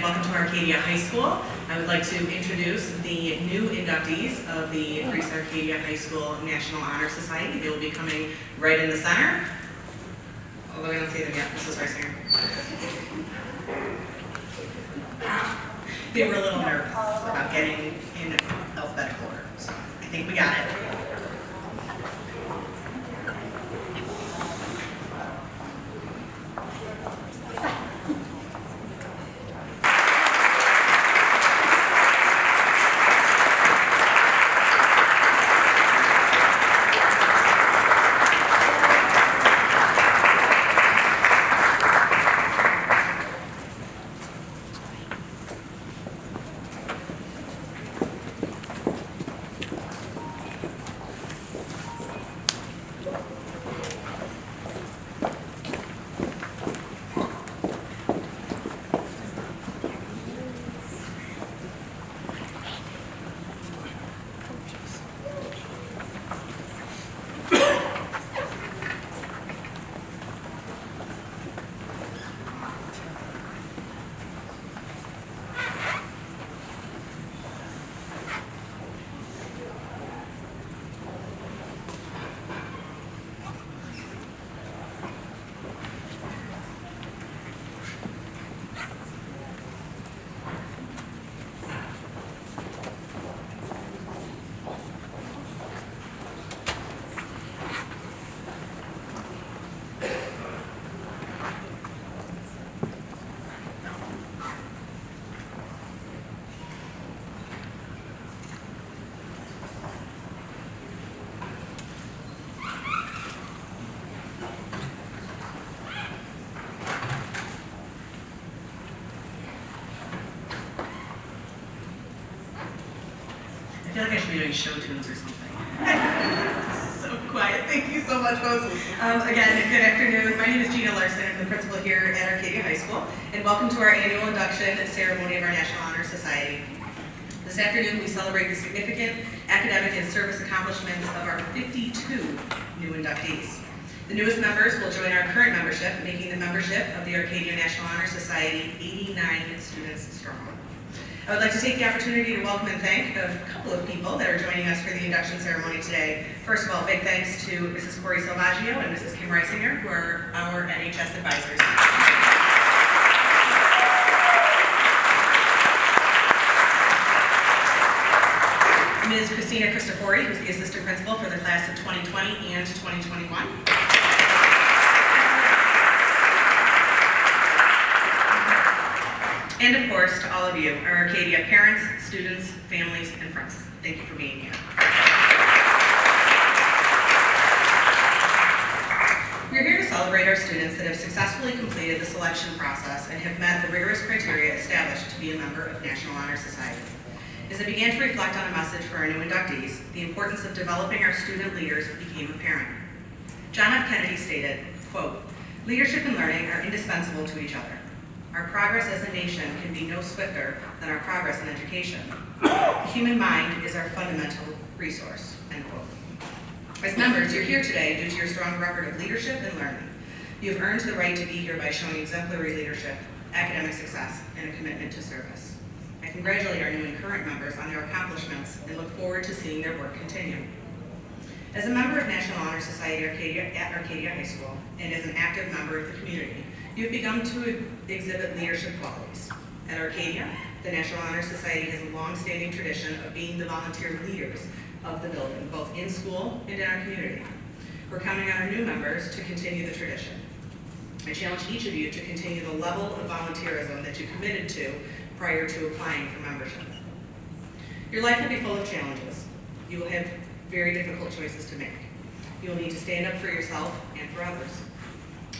welcome to Arcadia High School. I would like to introduce the new inductees of the Greece Arcadia High School National Honor Society. They will be coming right in the center. Although I don't see them yet, Mrs. Reisinger. They were a little nervous about getting in alphabetical order, so I think we got it. I feel like I should be doing show tunes or something. So quiet. Thank you so much, folks. Again, good afternoon. My name is Gina Larson. I'm the principal here at Arcadia High School, and welcome to our annual induction ceremony of our National Honor Society. This afternoon, we celebrate the significant academic and service accomplishments of our 52 new inductees. The newest members will join our current membership, making the membership of the Arcadia National Honor Society 89 students strong. I would like to take the opportunity to welcome and thank a couple of people that are joining us for the induction ceremony today. First of all, big thanks to Mrs. Corey Salvaggio and Mrs. Kim Reisinger, who are our NHS advisors. Ms. Christina Cristofori, who's the assistant principal for the class of 2020 and 2021. And of course, to all of you, our Arcadia parents, students, families, and friends. Thank you for being here. We're here to celebrate our students that have successfully completed the selection process and have met the rigorous criteria established to be a member of National Honor Society. As I began to reflect on a message for our new inductees, the importance of developing our student leaders became apparent. John F. Kennedy stated, quote, "Leadership and learning are indispensable to each other. Our progress as a nation can be no swifter than our progress in education. The human mind is our fundamental resource," end quote. As members, you're here today due to your strong record of leadership and learning. You have earned the right to be here by showing exemplary leadership, academic success, and a commitment to service. I congratulate our new and current members on their accomplishments and look forward to seeing their work continue. As a member of National Honor Society at Arcadia High School, and as an active member of the community, you've begun to exhibit leadership qualities. At Arcadia, the National Honor Society has a long-standing tradition of being the volunteer leaders of the building, both in school and in our community. We're counting on our new members to continue the tradition. I challenge each of you to continue the level of volunteerism that you committed to prior to applying for membership. Your life will be full of challenges. You will have very difficult choices to make. You will need to stand up for yourself and for others.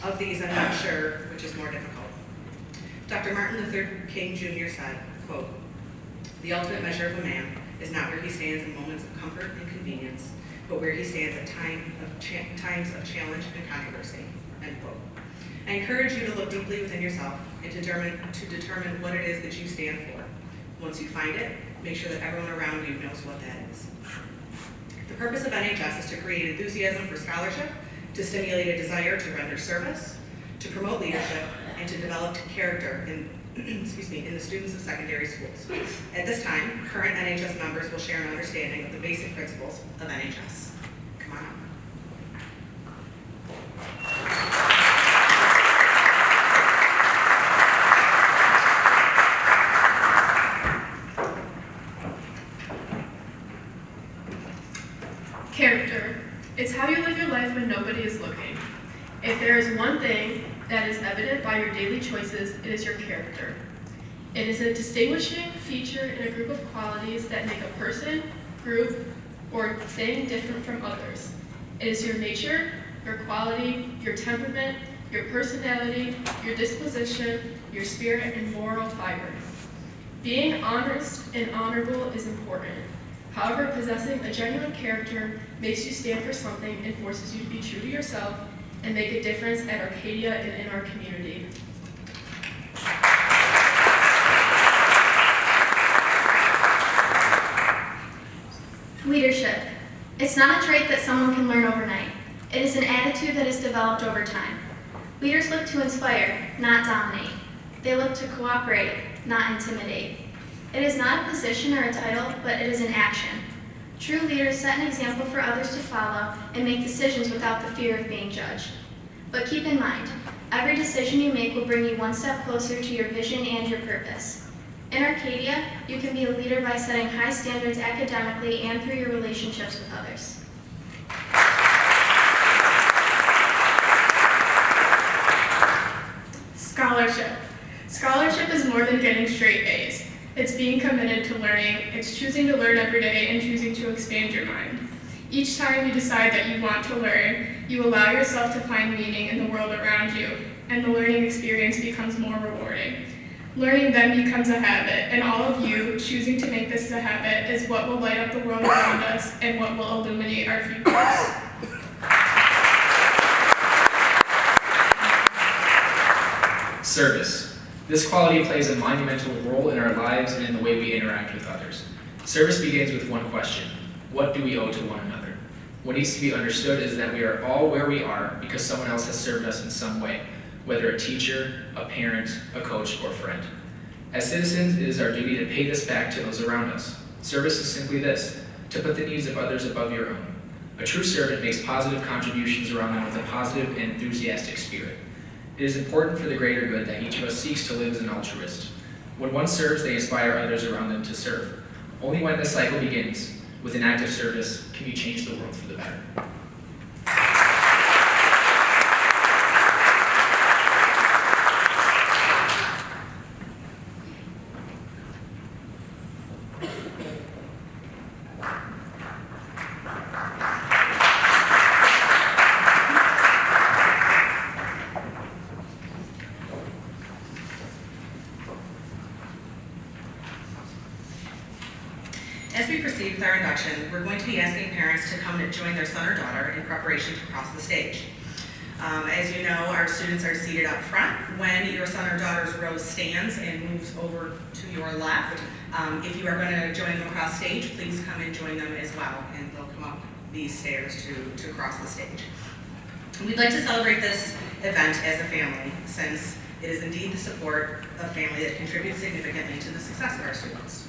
Of these, I'm not sure which is more difficult. Dr. Martin Luther King Jr. said, quote, "The ultimate measure of a man is not where he stands in moments of comfort and convenience, but where he stands at times of challenge and controversy," end quote. I encourage you to look deeply within yourself and to determine what it is that you stand for. Once you find it, make sure that everyone around you knows what that is. The purpose of NHS is to create enthusiasm for scholarship, to stimulate a desire to render service, to promote leadership, and to develop character in excuse me, in the students of secondary schools. At this time, current NHS members will share an understanding of the basic principles of NHS. Come on up. Character. It's how you live your life when nobody is looking. If there is one thing that is evident by your daily choices, it is your character. It is a distinguishing feature in a group of qualities that make a person, group, or thing different from others. It is your nature, your quality, your temperament, your personality, your disposition, your spirit, and moral fiber. Being honest and honorable is important. However, possessing a genuine character makes you stand for something and forces you to be true to yourself and make a difference at Arcadia and in our community. Leadership. It's not a trait that someone can learn overnight. It is an attitude that is developed over time. Leaders look to inspire, not dominate. They look to cooperate, not intimidate. It is not a position or a title, but it is an action. True leaders set an example for others to follow and make decisions without the fear of being judged. But keep in mind, every decision you make will bring you one step closer to your vision and your purpose. In Arcadia, you can be a leader by setting high standards academically and through your relationships with others. Scholarship. Scholarship is more than getting straight A's. It's being committed to learning. It's choosing to learn every day and choosing to expand your mind. Each time you decide that you want to learn, you allow yourself to find meaning in the world around you, and the learning experience becomes more rewarding. Learning then becomes a habit, and all of you choosing to make this a habit is what will light up the world around us and what will illuminate our futures. Service. This quality plays a monumental role in our lives and in the way we interact with others. Service begins with one question: what do we owe to one another? What needs to be understood is that we are all where we are because someone else has served us in some way, whether a teacher, a parent, a coach, or friend. As citizens, it is our duty to pay this back to those around us. Service is simply this: to put the needs of others above your own. A true servant makes positive contributions around them with a positive and enthusiastic spirit. It is important for the greater good that each of us seeks to live as an altruist. When one serves, they inspire others around them to serve. Only when this cycle begins, with an act of service, can you change the world for the better. As we proceed with our induction, we're going to be asking parents to come and join their son or daughter in preparation to cross the stage. As you know, our students are seated up front. When your son or daughter's row stands and moves over to your left, if you are going to join them across stage, please come and join them as well, and they'll come up these stairs to cross the stage. We'd like to celebrate this event as a family, since it is indeed the support of family that contributes significantly to the success of our students.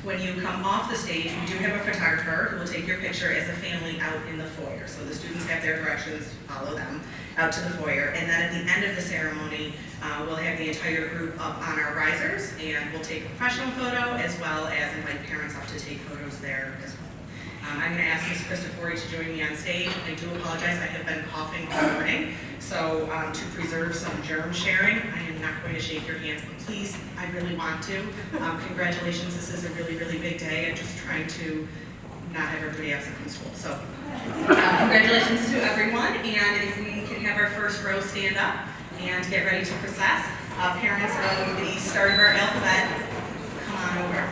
When you come off the stage, we do have a photographer who will take your picture as a family out in the foyer. So the students have their directions, follow them out to the foyer. And then at the end of the ceremony, we'll have the entire group up on our risers, and we'll take a professional photo as well as invite parents up to take photos there as well. I'm going to ask Ms. Christopori to join me on stage. I do apologize, I have been coughing all morning. So to preserve some germ sharing, I am not going to shake your hands, but please, I really want to. Congratulations, this is a really, really big day. I'm just trying to not have everybody absent from school. So congratulations to everyone, and if we can have our first row stand up and get ready to process. Parents of the start of our alphabet, come on over.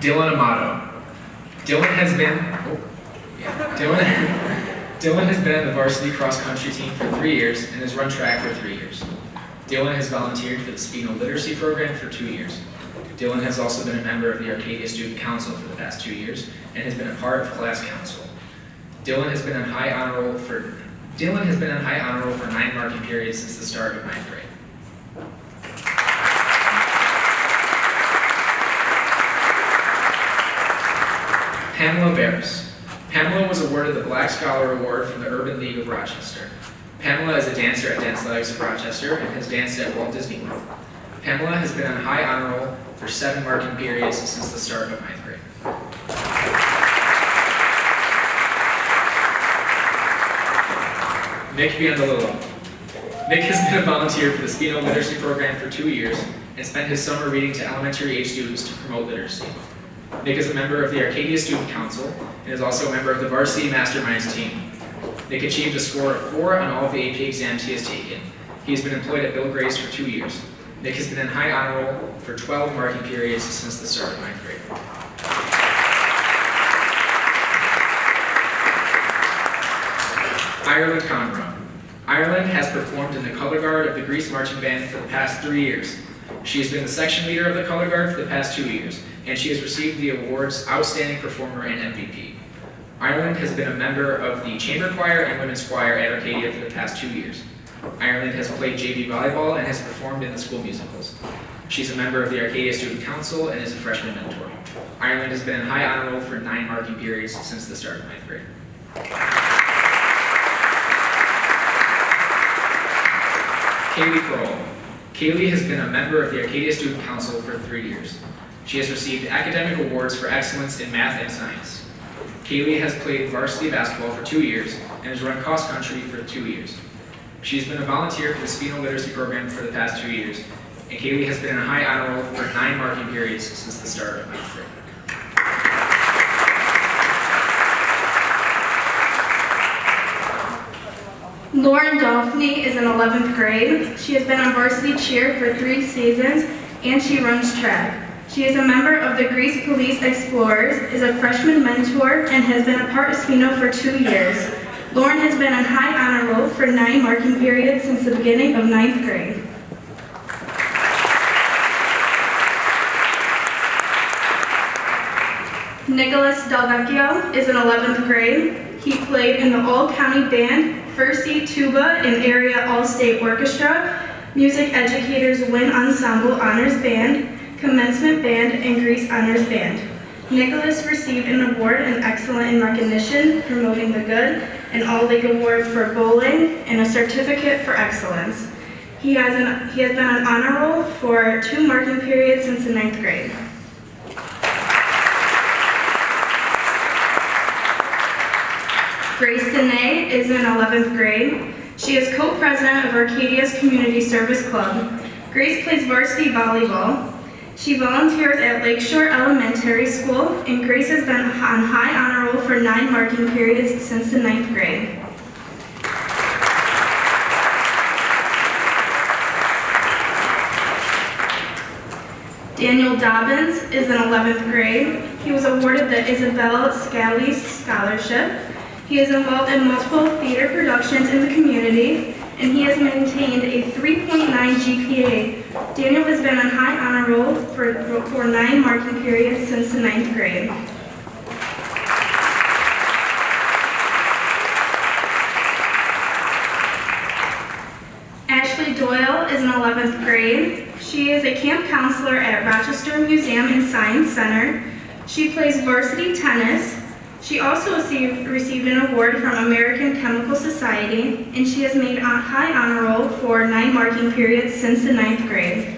Dylan Amato. Dylan has been on the varsity cross country team for 3 years and has run track for 3 years. Dylan has volunteered for the Spino Literacy Program for 2 years. Dylan has also been a member of the Arcadia Student Council for the past 2 years and has been a part of class council. Dylan has been on high honor roll for 9 marking periods since the start of 9th grade. Pamela Barris. Pamela was awarded the Black Scholar Award from the Urban League of Rochester. Pamela is a dancer at Danceletics of Rochester and has danced at Walt Disney World. Pamela has been on high honor roll for 7 marking periods since the start of 9th grade. Nick Biondolillo. Nick has been a volunteer for the Spino Literacy Program for 2 years and spent his summer reading to elementary age students to promote literacy. Nick is a member of the Arcadia Student Council and is also a member of the Varsity Masterminds team. Nick achieved a score of 4 on all of the AP exams he has taken. He has been employed at Bill Gray's for 2 years. Nick has been in high honor roll for 12 marking periods since the start of 9th grade. Ireland Conroe. Ireland has performed in the color guard of the Grease Marching Band for the past 3 years. She has been the section leader of the color guard for the past 2 years, and she has received the awards Outstanding Performer and MVP. Ireland has been a member of the chamber choir and women's choir at Arcadia for the past 2 years. Ireland has played JV volleyball and has performed in the school musicals. She's a member of the Arcadia Student Council and is a freshman mentor. Ireland has been in high honor roll for 9 marking periods since the start of 9th grade. Kaylee Kroll. Kaylee has been a member of the Arcadia Student Council for 3 years. She has received academic awards for excellence in math and science. Kaylee has played varsity basketball for 2 years and has run cross country for 2 years. She's been a volunteer for the Spino Literacy Program for the past 2 years, and Kaylee has been in a high honor roll for 9 marking periods since the start of 9th grade. Lauren Dolphiny is in 11th grade. She has been on varsity cheer for 3 seasons, and she runs track. She is a member of the Grease Police Explorers, is a freshman mentor, and has been a part of Spino for 2 years. Lauren has been on high honor roll for 9 marking periods since the beginning of 9th grade. Nicholas Delvecchio is in 11th grade. He played in the All-County Band, First Seat Tuba, and Area All-State Orchestra, Music Educators Win Ensemble Honors Band, Commencement Band, and Grease Honors Band. Nicholas received an award in Excellent in Recognition, Promoting the Good, an All-League Award for Bowling, and a Certificate for Excellence. He has been on honor roll for 2 marking periods since the 9th grade. Grace Dene is in 11th grade. She is co-president of Arcadia's Community Service Club. Grace plays varsity volleyball. She volunteers at Lakeshore Elementary School, and Grace has been on high honor roll for 9 marking periods since the 9th grade. Daniel Dobbins is in 11th grade. He was awarded the Isabella Scalise Scholarship. He is involved in multiple theater productions in the community, and he has maintained a 3.9 GPA. Daniel has been on high honor roll for 9 marking periods since the 9th grade. Ashley Doyle is in 11th grade. She is a camp counselor at Rochester Museum and Science Center. She plays varsity tennis. She also received an award from American Chemical Society, and she has made a high honor roll for 9 marking periods since the 9th grade.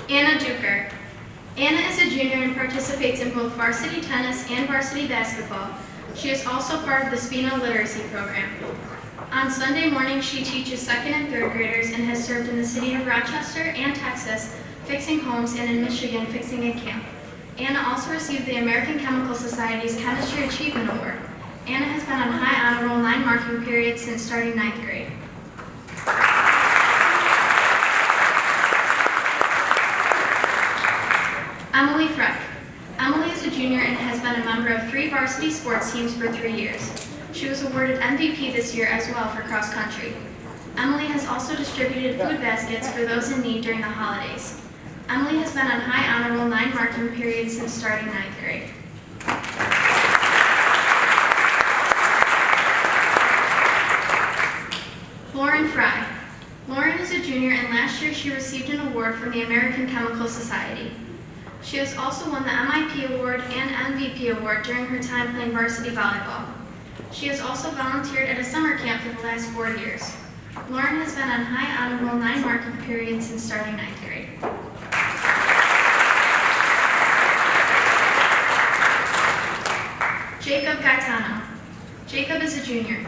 Anna Duker. Anna is a junior and participates in both varsity tennis and varsity basketball. She is also part of the Spino Literacy Program. On Sunday morning, she teaches 2nd and 3rd graders and has served in the city of Rochester and Texas, fixing homes, and in Michigan, fixing a camp. Anna also received the American Chemical Society's Chemistry Achievement Award. Anna has been on high honor roll 9 marking periods since starting 9th grade. varsity sports teams for 3 years. She was awarded MVP this year as well for cross country. Emily has also distributed food baskets for those in need during the holidays. Emily has been on high honor roll 9 marking periods since starting 9th grade. Lauren Fry. Lauren is a junior, and last year she received an award from the American Chemical Society. She has also won the MIP Award and MVP Award during her time playing varsity volleyball. She has also volunteered at a summer camp for the last 4 years. Lauren has been on high honor roll 9 marking periods since starting 9th grade. Jacob Gaetano. Jacob is a junior.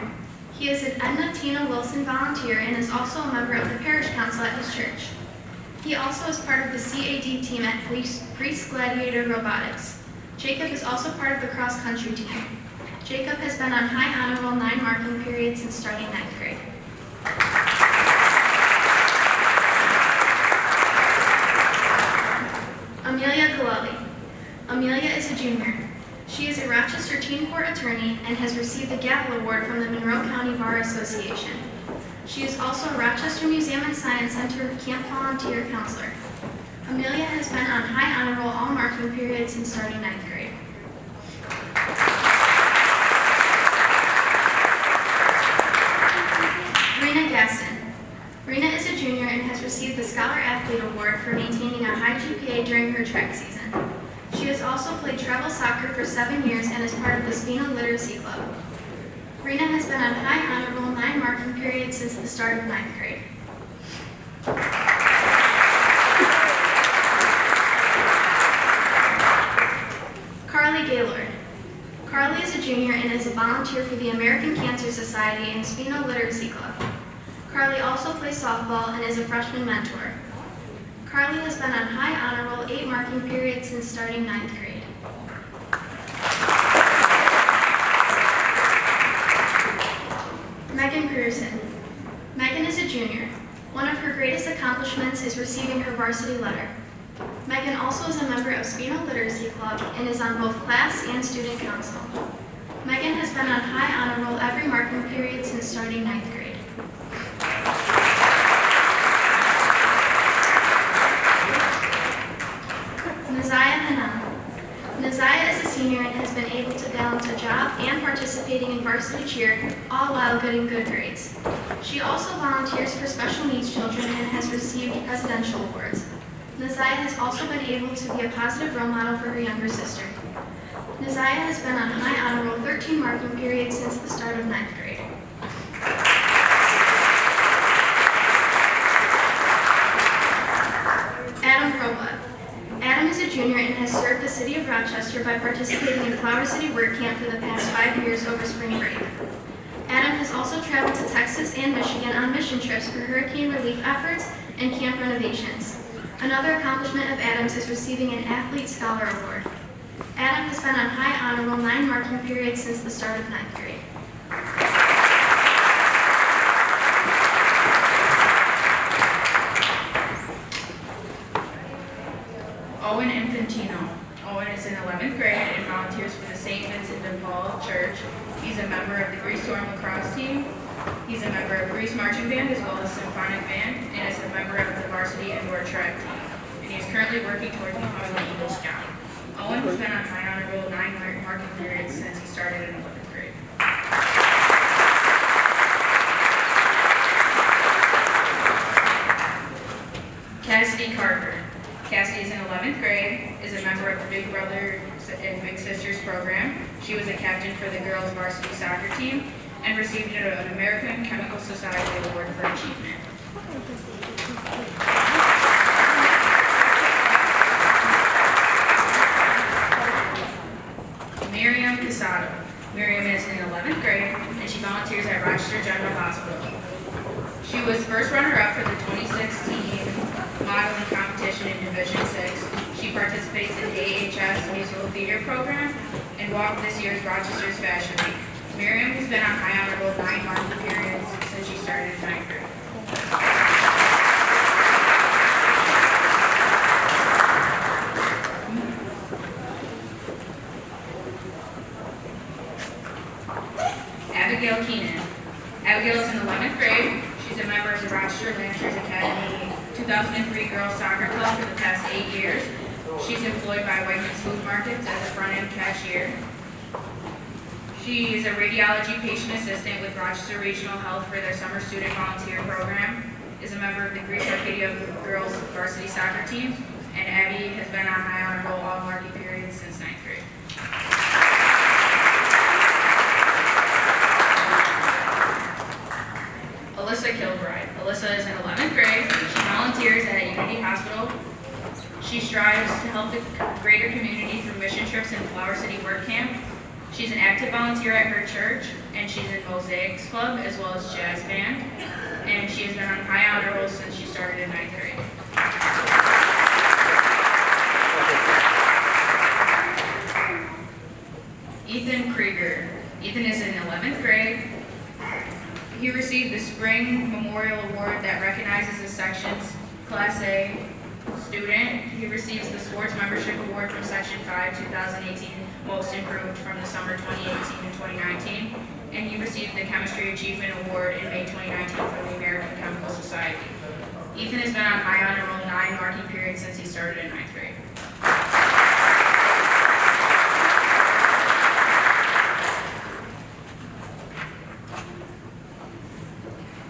He is an Edna Tina Wilson volunteer and is also a member of the parish council at his church. He also is part of the CAD team at Grease Gladiator Robotics. Jacob is also part of the cross country team. Jacob has been on high honor roll 9 marking periods since starting 9th grade. Amelia Galali. Amelia is a junior. She is a Rochester teen court attorney and has received the Gavel Award from the Monroe County Bar Association. She is also a Rochester Museum and Science Center Camp Volunteer Counselor. Amelia has been on high honor roll all marking periods since starting 9th grade. Rena Gaston. Rena is a junior and has received the Scholar Athlete Award for maintaining a high GPA during her track season. She has also played travel soccer for 7 years and is part of the Spino Literacy Club. Rena has been on high honor roll 9 marking periods since the start of 9th grade. Carly Gaylord. Carly is a junior and is a volunteer for the American Cancer Society and Spino Literacy Club. Carly also plays softball and is a freshman mentor. Carly has been on high honor roll 8 marking periods since starting 9th grade. Megan Pearson. Megan is a junior. One of her greatest accomplishments is receiving her varsity letter. Megan also is a member of Spino Literacy Club and is on both class and student council. Megan has been on high honor roll every marking period since starting 9th grade. Nazaya Hanan. Nazaya is a senior and has been able to balance a job and participating in varsity cheer, all while getting good grades. She also volunteers for special needs children and has received presidential awards. Nazaya has also been able to be a positive role model for her younger sister. Nazaya has been on high honor roll 13 marking periods since the start of 9th grade. Adam Robot. Adam is a junior and has served the city of Rochester by participating in Flower City Work Camp for the past 5 years over spring break. Adam has also traveled to Texas and Michigan on mission trips for hurricane relief efforts and camp renovations. Another accomplishment of Adam's is receiving an Athlete Scholar Award. Adam has been on high honor roll 9 marking periods since the start of 9th grade. Owen Infantino. Owen is in 11th grade and volunteers for the St. Vincent de Paul Church. He's a member of the Grease Storm lacrosse team. He's a member of Grease Marching Band as well as Symphonic Band, and is a member of the varsity indoor track team. And he is currently working towards becoming an Eagle Scout. Owen has been on high honor roll 9 marking periods since he started in 11th grade. Cassidy Carter. Cassidy is in 11th grade, is a member of the Big Brothers and Big Sisters program. She was a captain for the girls varsity soccer team and received an American Chemical Society Award for achievement. Miriam Casado. Miriam is in 11th grade and she volunteers at Rochester General Hospital. She was first runner-up for the 2016 modeling competition in Division 6. She participates in the AHS musical theater program and walked this year's Rochester's Fashion Week. Miriam has been on high honor roll 9 marking periods since she started in 9th grade. at the 2003 Girls Soccer Club for the past 8 years. She's employed by Whiteman's Food Markets as a front-end cashier. She is a radiology patient assistant with Rochester Regional Health for their summer student volunteer program, is a member of the Greece Arcadia girls varsity soccer team, and Abby has been on high honor roll all marking periods since 9th grade. Alyssa Kilbride. Alyssa is in 11th grade. She volunteers at Unity Hospital. She strives to help the greater community through mission trips and Flower City Work Camp. She's an active volunteer at her church, and she's in Mosaics Club as well as jazz band. And she has been on high honor roll since she started in 9th grade. Ethan Krieger. Ethan is in 11th grade. He received the Spring Memorial Award that recognizes the section's Class A student. He receives the Sports Membership Award from Section 5, 2018, Most Improved from the summer 2018 and 2019. And he received the Chemistry Achievement Award in May 2019 from the American Chemical Society. Ethan has been on high honor roll 9 marking periods since he started in 9th grade.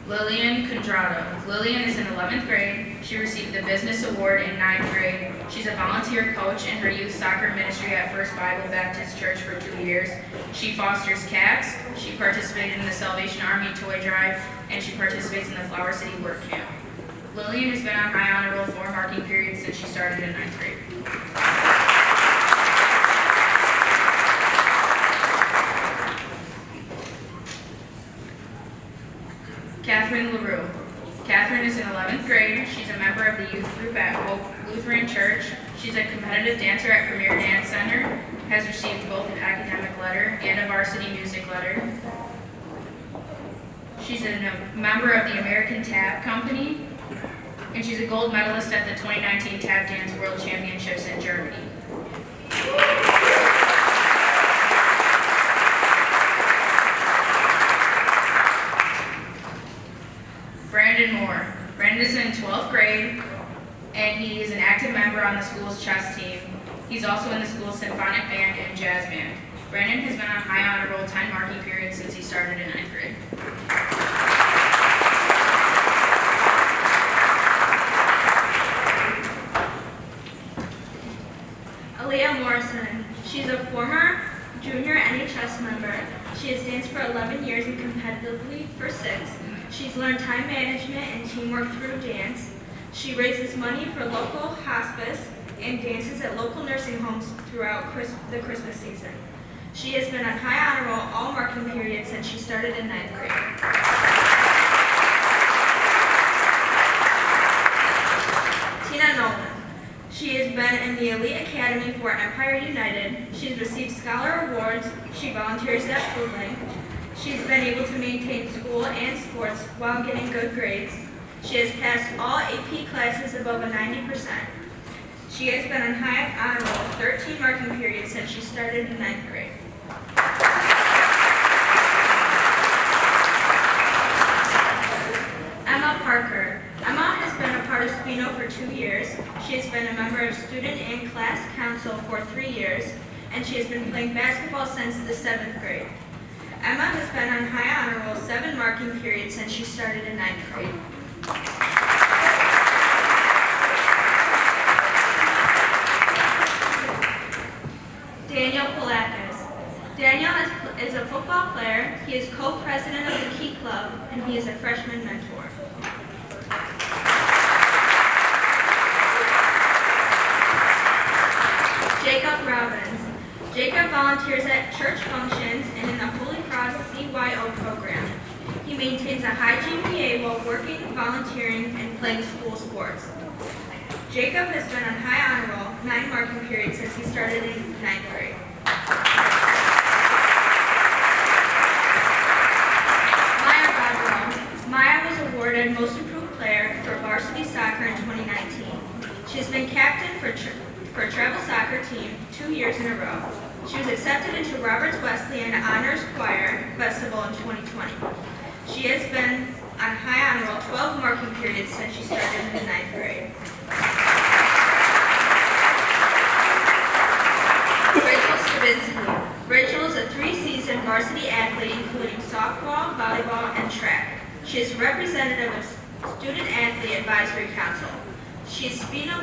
Lillian Condrado. Lillian is in 11th grade. She received the Business Award in 9th grade. She's a volunteer coach in her youth soccer ministry at First Bible Baptist Church for 2 years. She fosters cats. She participated in the Salvation Army toy drive, and she participates in the Flower City Work Camp. Lillian has been on high honor roll 4 marking periods since she started in 9th grade. Catherine LaRue. Catherine is in 11th grade. She's a member of the youth group at Hope Lutheran Church. She's a competitive dancer at Premier Dance Center, has received both an academic letter and a varsity music letter. She's a member of the American Tap Company, and she's a gold medalist at the 2019 Tap Dance World Championships in Germany. Brandon Moore. Brandon is in 12th grade, and he is an active member on the school's chess team. He's also in the school's symphonic band and jazz band. Brandon has been on high honor roll 10 marking periods since he started in 9th grade. Aaliyah Morrison. She's a former junior NHS member. She has danced for 11 years and competitively for 6. She's learned time management and teamwork through dance. She raises money for local hospice and dances at local nursing homes throughout the Christmas season. She has been on high honor roll all marking periods since she started in 9th grade. Tina Nolan. She has been in the Elite Academy for Empire United. She's received scholar awards. She volunteers at Foodlink. She's been able to maintain school and sports while getting good grades. She has passed all AP classes above a 90%. She has been on high honor roll 13 marking periods since she started in 9th grade. Emma Parker. Emma has been a part of Spino for 2 years. She has been a member of student and class council for 3 years, and she has been playing basketball since the 7th grade. Emma has been on high honor roll 7 marking periods since she started in 9th grade. Daniel Polakis. Daniel is a football player. He is co-president of the Key Club, and he is a freshman mentor. Jacob Robbins. Jacob volunteers at church functions and in the Holy Cross CYO program. He maintains a high GPA while working, volunteering, and playing school sports. Jacob has been on high honor roll 9 marking periods since he started in 9th grade. Maya Rodwell. Maya was awarded Most Improved Player for varsity soccer in 2019. She has been captain for travel soccer team 2 years in a row. She was accepted into Roberts Wesleyan Honors Choir Festival in 2020. She has been on high honor roll 12 marking periods since she started in the 9th grade. Rachel is a 3-season varsity athlete including softball, volleyball, and track. She is representative of Student Athlete Advisory Council. She is Spina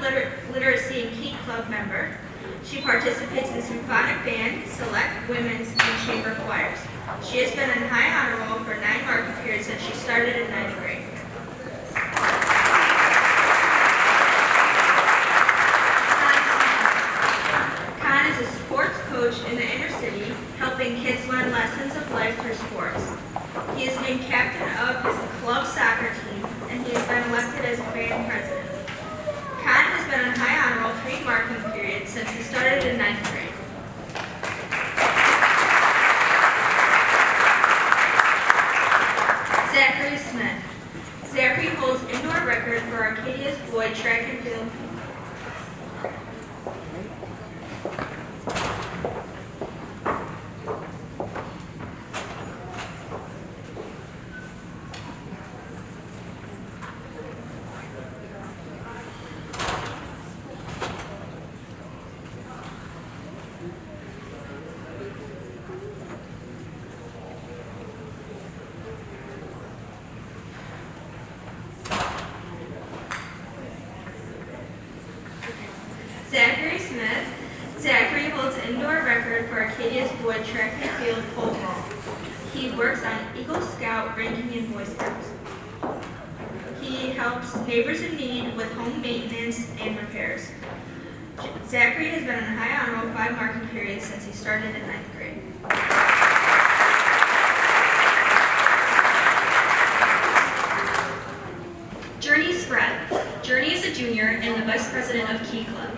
Literacy and Key Club member. She participates in symphonic band, select women's, and chamber choirs. She has been in high honor roll for 9 marking periods since she started in 9th grade. Is a sports coach in the inner city, helping kids learn lessons of life through sports. He is named captain of his club soccer team, and he has been elected as band president. Con has been on high honor roll 3 marking periods since he started in 9th grade. Zachary Smith. Zachary holds indoor record for Arcadia's boy track and field. Zachary Smith. Zachary holds indoor record for Arcadia's boy track and field pole vault. He works on Eagle Scout ranking and Boy Scouts. He helps neighbors in need with home maintenance and repairs. Zachary has been on high honor roll 5 marking periods since he started in 9th grade. Journey Spread. Journey is a junior and the vice president of Key Club.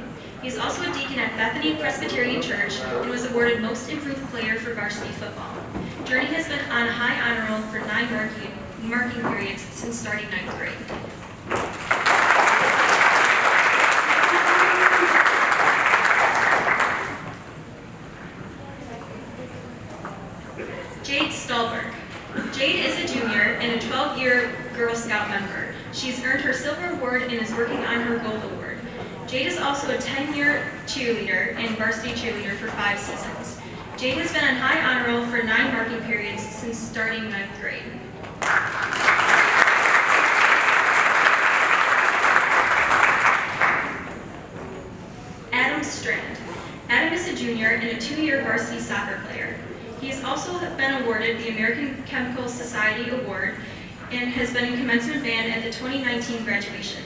He is also a deacon at Bethany Presbyterian Church and was awarded Most Improved Player for varsity football. Journey has been on high honor roll for 9 marking periods since starting 9th grade. Jade Stolberg. Jade is a junior and a 12-year Girl Scout member. She's earned her silver award and is working on her gold award. Jade is also a 10-year cheerleader and varsity cheerleader for 5 seasons. Jade has been on high honor roll for 9 marking periods since starting 9th grade. Adam Strand. Adam is a junior and a 2-year varsity soccer player. He has also been awarded the American Chemical Society Award and has been in commencement band at the 2019 graduation.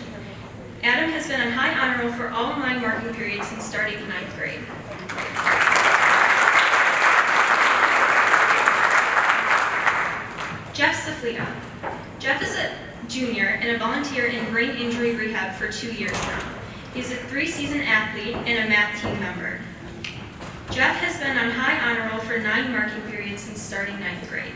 Adam has been on high honor roll for all 9 marking periods since starting 9th grade. Jeff Saflita. Jeff is a junior and a volunteer in brain injury rehab for 2 years now. He's a 3-season athlete and a math team member. Jeff has been on high honor roll for 9 marking periods since starting 9th grade.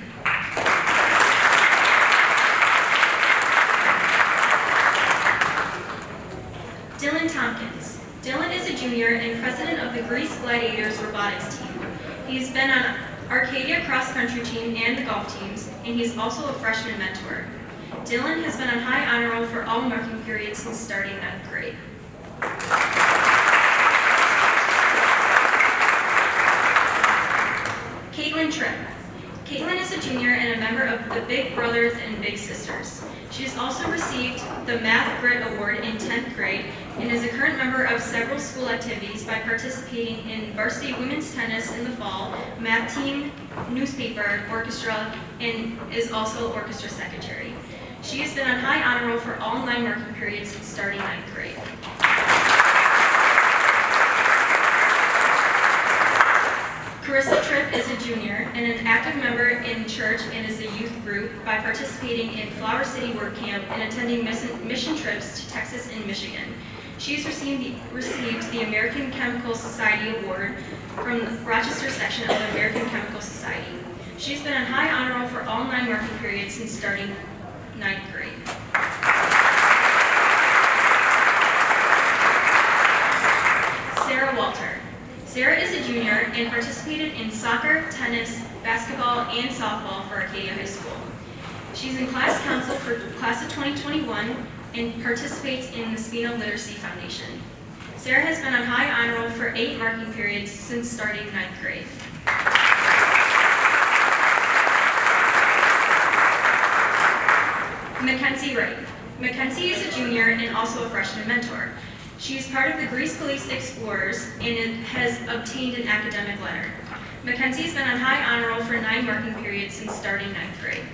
Dylan Tompkins. Dylan is a junior and president of the Grease Gladiators robotics team. He's been on Arcadia cross-country team and the golf teams, and he's also a freshman mentor. Dylan has been on high honor roll for all marking periods since starting 9th grade. Caitlin Tripp. Caitlin is a junior and a member of the Big Brothers and Big Sisters. She has also received the Math Grit Award in 10th grade and is a current member of several school activities by participating in varsity women's tennis in the fall, math team, newspaper, orchestra, and is also orchestra secretary. She has been on high honor roll for all 9 marking periods since starting 9th grade. Carissa Tripp is a junior and an active member in church and is a youth group by participating in Flower City Work Camp and attending mission trips to Texas and Michigan. She has received the American Chemical Society Award from the Rochester section of the American Chemical Society. She's been on high honor roll for all 9 marking periods since starting 9th grade. Sarah Walter. Sarah is a junior and participated in soccer, tennis, basketball, and softball for Arcadia High School. She's in class council for class of 2021 and participates in the Spino Literacy Foundation. Sarah has been on high honor roll for 8 marking periods since starting 9th grade. Mackenzie Wright. Mackenzie is a junior and also a freshman mentor. She is part of the Greece Police Explorers and has obtained an academic letter. Mackenzie has been on high honor roll for 9 marking periods since starting 9th grade.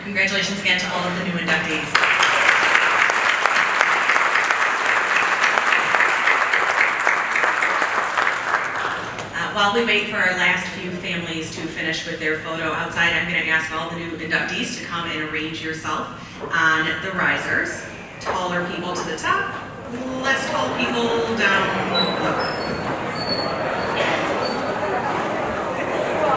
Congratulations again to all of the new inductees. While we wait for our last few families to finish with their photo outside, I'm going to ask all the new inductees to come and arrange yourself on the risers. Taller people to the top, less tall people down